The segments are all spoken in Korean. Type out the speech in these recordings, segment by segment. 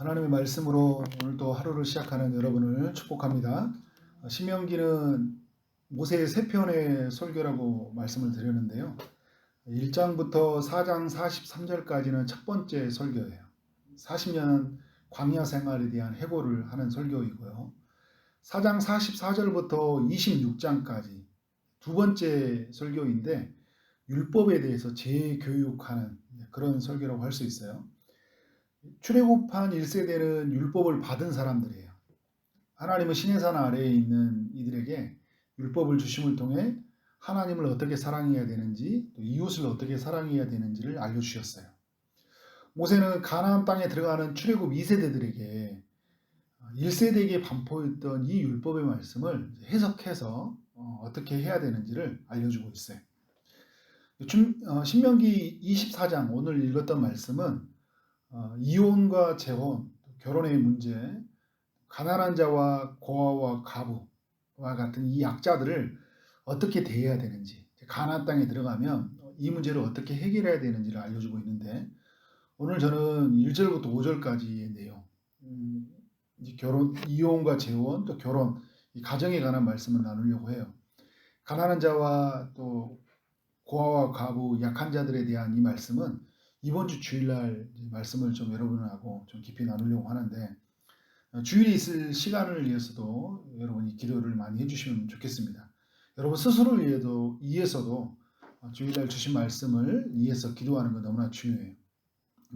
하나님의 말씀으로 오늘도 하루를 시작하는 여러분을 축복합니다. 신명기는 모세의 세 편의 설교라고 말씀을 드렸는데요. 1장부터 4장 43절까지는 첫 번째 설교예요. 40년 광야 생활에 대한 해고를 하는 설교이고요. 4장 44절부터 26장까지 두 번째 설교인데 율법에 대해서 재교육하는 그런 설교라고 할 수 있어요. 출애굽한 1세대는 율법을 받은 사람들이에요. 하나님은 시내산 아래에 있는 이들에게 율법을 주심을 통해 하나님을 어떻게 사랑해야 되는지, 또 이웃을 어떻게 사랑해야 되는지를 알려주셨어요. 모세는 가나안 땅에 들어가는 출애굽 2세대들에게 1세대에게 반포했던 이 율법의 말씀을 해석해서 어떻게 해야 되는지를 알려주고 있어요. 신명기 24장 오늘 읽었던 말씀은 이혼과 재혼, 결혼의 문제, 가난한 자와 고아와 가부와 같은 이 약자들을 어떻게 대해야 되는지, 가나안 땅에 들어가면 이 문제를 어떻게 해결해야 되는지를 알려주고 있는데, 오늘 저는 1절부터 5절까지의 내용, 이혼과 재혼, 또 결혼, 이 가정에 관한 말씀을 나누려고 해요. 가난한 자와 또 고아와 가부, 약한 자들에 대한 이 말씀은 이번 주 주일날 말씀을 좀 여러분하고 좀 깊이 나누려고 하는데, 주일에 있을 시간을 위해서도 여러분이 기도를 많이 해주시면 좋겠습니다. 여러분 스스로를 위해서도 주일날 주신 말씀을 위해서 기도하는 건 너무나 중요해요.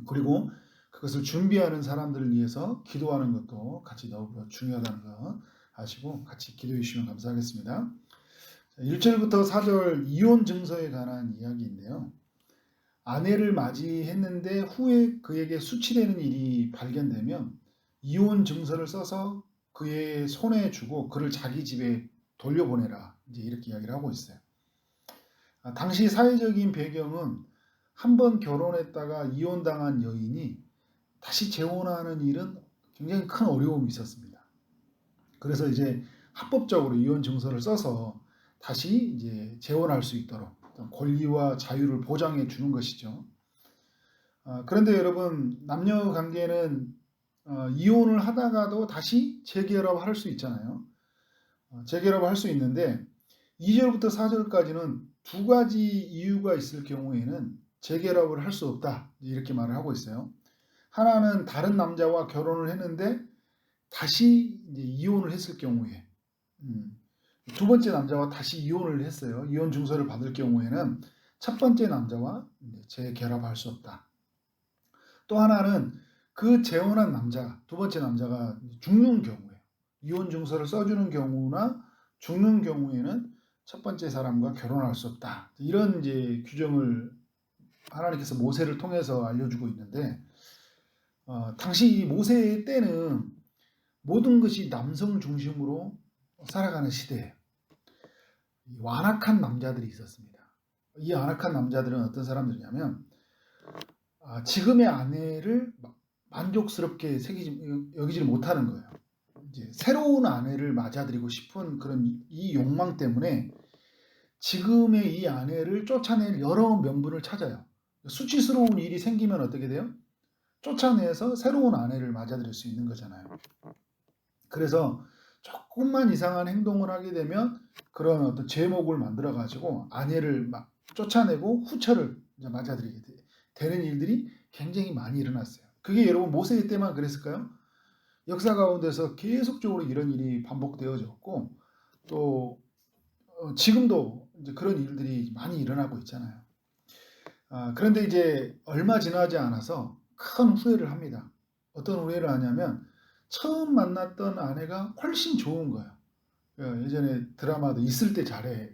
그리고 그것을 준비하는 사람들을 위해서 기도하는 것도 같이 더불어 중요하다는 거 아시고 같이 기도해 주시면 감사하겠습니다. 1절부터 4절 이혼 증서에 관한 이야기인데요. 아내를 맞이했는데 후에 그에게 수치되는 일이 발견되면 이혼 증서를 써서 그의 손에 주고 그를 자기 집에 돌려보내라, 이제 이렇게 이야기를 하고 있어요. 당시 사회적인 배경은 한 번 결혼했다가 이혼당한 여인이 다시 재혼하는 일은 굉장히 큰 어려움이 있었습니다. 그래서 이제 합법적으로 이혼 증서를 써서 다시 이제 재혼할 수 있도록 권리와 자유를 보장해 주는 것이죠. 그런데 여러분, 남녀 관계는 이혼을 하다가도 다시 재결합할 수 있잖아요. 재결합할 수 있는데 2절부터 4절까지는 두 가지 이유가 있을 경우에는 재결합을 할 수 없다, 이렇게 말을 하고 있어요. 하나는 다른 남자와 결혼을 했는데 다시 이제 이혼을 했을 경우에, 두 번째 남자와 다시 이혼을 했어요. 이혼 증서를 받을 경우에는 첫 번째 남자와 재결합할 수 없다. 또 하나는 그 재혼한 남자, 두 번째 남자가 죽는 경우에, 이혼 증서를 써주는 경우나 죽는 경우에는 첫 번째 사람과 결혼할 수 없다. 이런 이제 규정을 하나님께서 모세를 통해서 알려주고 있는데, 당시 모세의 때는 모든 것이 남성 중심으로 살아가는 시대예요. 완악한 남자들이 있었습니다. 이 완악한 남자들은 어떤 사람들이냐면 지금의 아내를 만족스럽게 여기지를 못하는 거예요. 이제 새로운 아내를 맞아들이고 싶은 그런 이 욕망 때문에 지금의 이 아내를 쫓아낼 여러 명분을 찾아요. 수치스러운 일이 생기면 어떻게 돼요? 쫓아내서 새로운 아내를 맞아들일 수 있는 거잖아요. 그래서 조금만 이상한 행동을 하게 되면 그런 어떤 제목을 만들어 가지고 아내를 막 쫓아내고 후처를 맞아들이게 되는 일들이 굉장히 많이 일어났어요. 그게 여러분 모세의 때만 그랬을까요? 역사 가운데서 계속적으로 이런 일이 반복되어졌고, 또 지금도 이제 그런 일들이 많이 일어나고 있잖아요. 그런데 이제 얼마 지나지 않아서 큰 후회를 합니다. 어떤 후회를 하냐면 처음 만났던 아내가 훨씬 좋은 거예요. 예전에 드라마도 있을 때 잘해,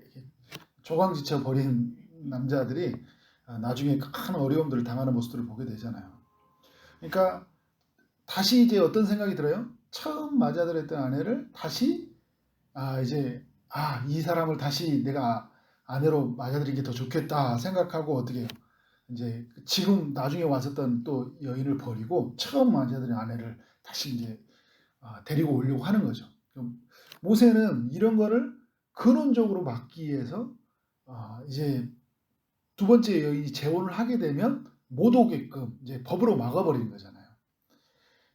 조강지쳐 버린 남자들이 나중에 큰 어려움들을 당하는 모습들을 보게 되잖아요. 그러니까 다시 이제 어떤 생각이 들어요? 처음 맞아들였던 아내를 다시 이 사람을 다시 내가 아내로 맞아들이는 게 더 좋겠다 생각하고 어떻게 해요? 이제 지금 나중에 왔었던 또 여인을 버리고 처음 맞아들인 아내를 다시 이제 데리고 오려고 하는 거죠. 모세는 이런 거를 근원적으로 막기 위해서 이제 두 번째 여인이 재혼을 하게 되면 못 오게끔 이제 법으로 막아버린 거잖아요.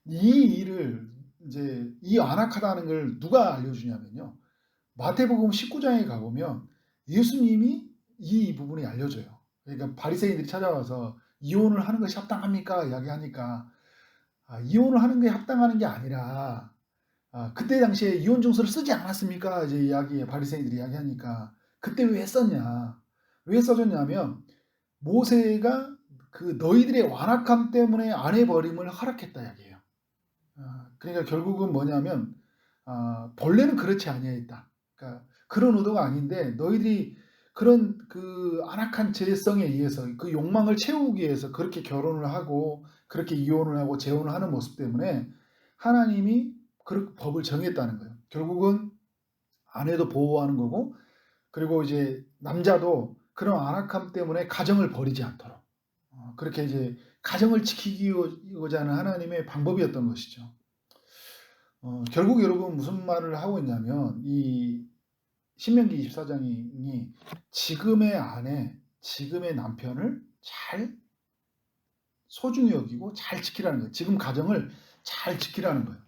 이 일을 이제 이 안악하다는 걸 누가 알려주냐면요. 마태복음 19장에 가보면 예수님이 이 부분이 알려져요. 그러니까 바리새인들이 찾아와서 이혼을 하는 것이 합당합니까? 이야기하니까 이혼을 하는 게 합당하는 게 아니라 그때 당시에 이혼 증서를 쓰지 않았습니까? 이제 바리새인들이 이야기하니까 그때 왜 썼냐? 왜 써줬냐면 모세가 그 너희들의 완악함 때문에 아내 버림을 허락했다 이야기예요. 그러니까 결국은 뭐냐면 본래는 그렇지 아니하였다. 그러니까 그런 의도가 아닌데 너희들이 그런 그 안악한 죄성에 의해서 그 욕망을 채우기 위해서 그렇게 결혼을 하고 그렇게 이혼을 하고 재혼을 하는 모습 때문에 하나님이 그 법을 정했다는 거예요. 결국은 아내도 보호하는 거고 그리고 이제 남자도 그런 안악함 때문에 가정을 버리지 않도록 그렇게 이제 가정을 지키고자 하는 하나님의 방법이었던 것이죠. 결국 여러분 무슨 말을 하고 있냐면 이 신명기 24장이 지금의 아내, 지금의 남편을 잘 소중히 여기고 잘 지키라는 거예요. 지금 가정을 잘 지키라는 거예요.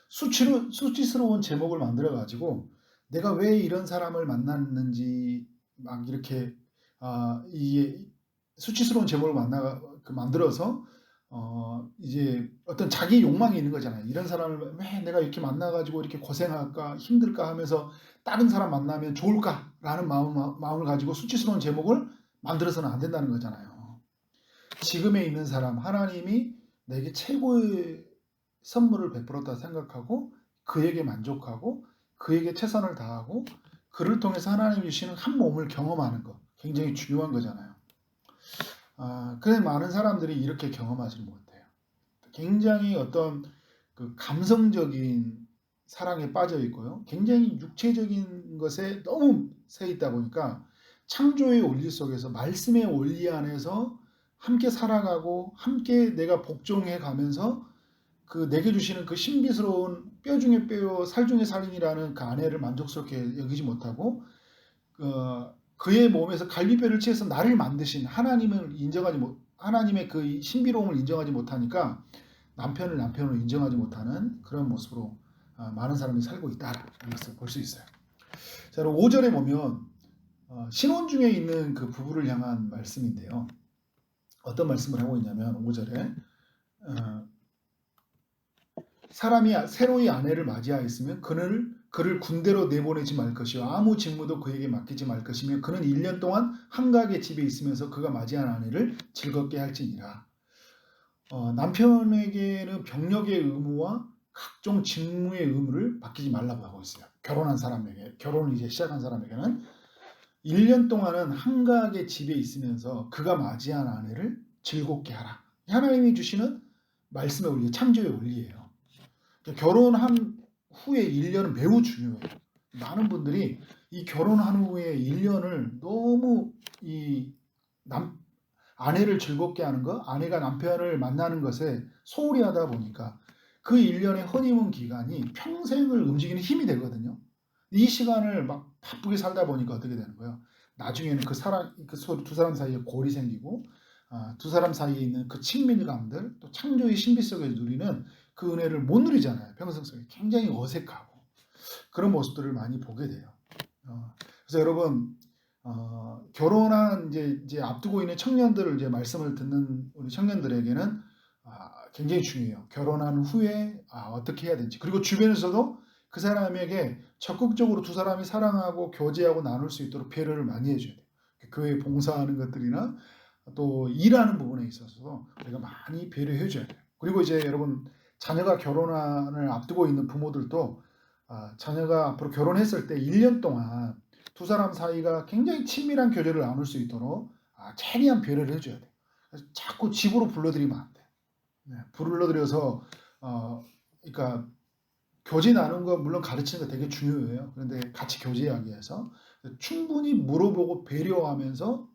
수치스러운 제목을 만들어 가지고 내가 왜 이런 사람을 만났는지 막 이렇게 이 수치스러운 제목을 만들어서 이제 어떤 자기 욕망이 있는 거잖아요. 이런 사람을 왜 내가 이렇게 만나가지고 이렇게 고생할까 힘들까 하면서 다른 사람 만나면 좋을까라는 마음을 가지고 수치스러운 제목을 만들어서는 안 된다는 거잖아요. 지금에 있는 사람 하나님이 내게 최고의 선물을 베풀었다 생각하고 그에게 만족하고 그에게 최선을 다하고 그를 통해서 하나님이 주시는 한 몸을 경험하는 것 굉장히 중요한 거잖아요. 그래서 많은 사람들이 이렇게 경험하지 못해요. 굉장히 어떤 그 감성적인 사랑에 빠져 있고요. 굉장히 육체적인 것에 너무 새 있다 보니까 창조의 원리 속에서 말씀의 원리 안에서 함께 살아가고 함께 내가 복종해 가면서 그 내게 주시는 그 신비스러운 뼈 중에 뼈요 살 중에 살인이라는 그 아내를 만족스럽게 여기지 못하고 그의 몸에서 갈비뼈를 치해서 나를 만드신 하나님의 그 신비로움을 인정하지 못하니까 남편으로 인정하지 못하는 그런 모습으로 많은 사람이 살고 있다라는 것을 볼 수 있어요. 자, 5절에 보면 신혼 중에 있는 그 부부를 향한 말씀인데요. 어떤 말씀을 하고 있냐면 5절에 사람이 새로이 아내를 맞이하였으면 그를 군대로 내보내지 말 것이요 아무 직무도 그에게 맡기지 말 것이며 그는 1년 동안 한가하게 집에 있으면서 그가 맞이한 아내를 즐겁게 할지니라. 남편에게는 병력의 의무와 각종 직무의 의무를 맡기지 말라고 하고 있어요. 결혼을 이제 시작한 사람에게는 1년 동안은 한가하게 집에 있으면서 그가 맞이한 아내를 즐겁게 하라. 하나님이 주시는 말씀의 원리, 창조의 원리예요. 결혼한 후에 1년은 매우 중요해요. 많은 분들이 이 결혼한 후에 1년을 너무 아내를 즐겁게 하는 것, 아내가 남편을 만나는 것에 소홀히 하다 보니까 그 1년의 허니문 기간이 평생을 움직이는 힘이 되거든요. 이 시간을 막 바쁘게 살다 보니까 어떻게 되는 거예요? 나중에는 두 사람 사이에 골이 생기고 두 사람 사이에 있는 그 친밀감들, 또 창조의 신비 속에 누리는 그 은혜를 못 누리잖아요. 평생 속에 굉장히 어색하고 그런 모습들을 많이 보게 돼요. 그래서 여러분 결혼한 이제 앞두고 있는 청년들을 이제 말씀을 듣는 우리 청년들에게는 굉장히 중요해요. 결혼한 후에 어떻게 해야 되는지 그리고 주변에서도 그 사람에게 적극적으로 두 사람이 사랑하고 교제하고 나눌 수 있도록 배려를 많이 해줘야 돼요. 교회 봉사하는 것들이나 또 일하는 부분에 있어서 우리가 많이 배려해 줘야 돼요. 그리고 이제 여러분 자녀가 결혼을 앞두고 있는 부모들도 자녀가 앞으로 결혼했을 때 1년 동안 두 사람 사이가 굉장히 친밀한 교제를 나눌 수 있도록 최대한 배려를 해줘야 돼요. 자꾸 집으로 불러들이면 안 돼요. 네, 불러들여서 그러니까 교제 나누는 거 물론 가르치는 거 되게 중요해요. 그런데 같이 교제하기 위해서 충분히 물어보고 배려하면서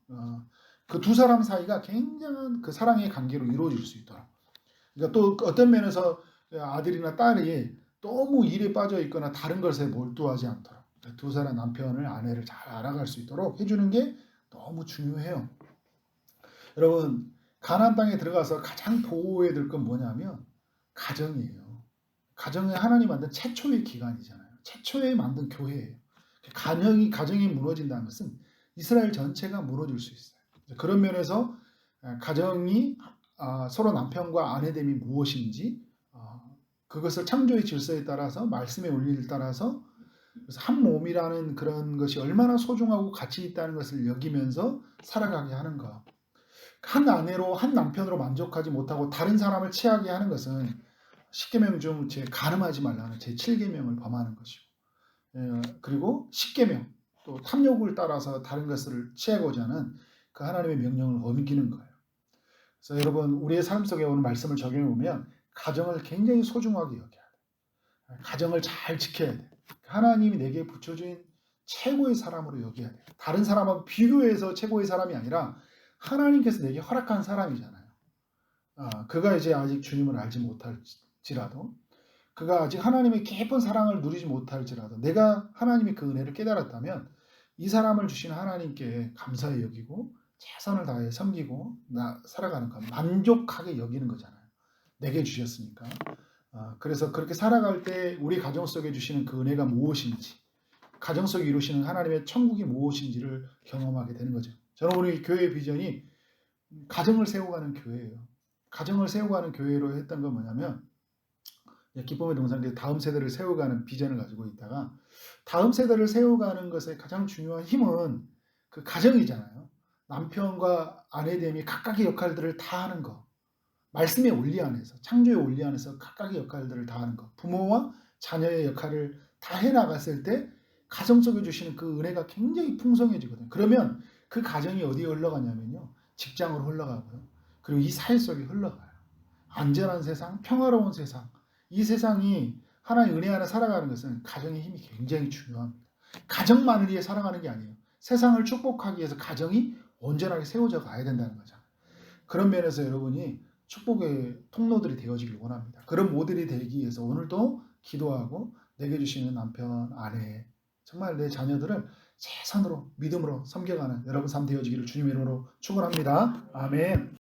그 두 사람 사이가 굉장한 그 사랑의 관계로 이루어질 수 있도록. 그러니까 또 어떤 면에서 아들이나 딸이 너무 일에 빠져 있거나 다른 것에 몰두하지 않도록 두 사람 아내를 잘 알아갈 수 있도록 해주는 게 너무 중요해요. 여러분 가나안 땅에 들어가서 가장 보호해야 될 건 뭐냐면 가정이에요. 가정이 하나님 만든 최초의 기관이잖아요. 최초에 만든 교회예요. 가정이 무너진다는 것은 이스라엘 전체가 무너질 수 있어요. 그런 면에서 가정이 서로 남편과 아내됨이 무엇인지 그것을 창조의 질서에 따라서 말씀의 원리를 따라서 그래서 한 몸이라는 그런 것이 얼마나 소중하고 가치 있다는 것을 여기면서 살아가게 하는 것. 한 아내로 한 남편으로 만족하지 못하고 다른 사람을 취하게 하는 것은 10계명 중 제 간음하지 말라는 제 7계명을 범하는 것이고 그리고 10계명 또 탐욕을 따라서 다른 것을 취하고자 하는 그 하나님의 명령을 어기는 거예요. 그래서 여러분 우리의 삶 속에 오는 말씀을 적용해 보면 가정을 굉장히 소중하게 여겨야 돼. 가정을 잘 지켜야 돼. 하나님이 내게 붙여준 최고의 사람으로 여겨야 돼. 다른 사람하고 비교해서 최고의 사람이 아니라 하나님께서 내게 허락한 사람이잖아요. 그가 이제 아직 주님을 알지 못할지라도 그가 아직 하나님의 깊은 사랑을 누리지 못할지라도 내가 하나님의 그 은혜를 깨달았다면 이 사람을 주신 하나님께 감사히 여기고 최선을 다해 섬기고 살아가는 것 만족하게 여기는 거잖아요. 내게 주셨으니까. 그래서 그렇게 살아갈 때 우리 가정 속에 주시는 그 은혜가 무엇인지 가정 속에 이루시는 하나님의 천국이 무엇인지를 경험하게 되는 거죠. 저는 우리 교회의 비전이 가정을 세워가는 교회예요. 가정을 세워가는 교회로 했던 건 뭐냐면 기쁨의 동산계 다음 세대를 세워가는 비전을 가지고 있다가 다음 세대를 세워가는 것의 가장 중요한 힘은 그 가정이잖아요. 남편과 아내됨이 각각의 역할들을 다 하는 것. 말씀의 원리 안에서 창조의 원리 안에서 각각의 역할들을 다 하는 것. 부모와 자녀의 역할을 다 해나갔을 때 가정 속에 주시는 그 은혜가 굉장히 풍성해지거든요. 그러면 그 가정이 어디에 흘러가냐면요. 직장으로 흘러가고요. 그리고 이 사회 속에 흘러가요. 안전한 세상, 평화로운 세상. 이 세상이 하나의 은혜 안에 살아가는 것은 가정의 힘이 굉장히 중요합니다. 가정만을 위해 살아가는 게 아니에요. 세상을 축복하기 위해서 가정이 온전하게 세워져 가야 된다는 거죠. 그런 면에서 여러분이 축복의 통로들이 되어지길 원합니다. 그런 모델이 되기 위해서 오늘도 기도하고 내게 주시는 남편, 아내, 정말 내 자녀들을 최선으로 믿음으로 섬겨가는 여러분 삶 되어지기를 주님의 이름으로 축원합니다. 아멘.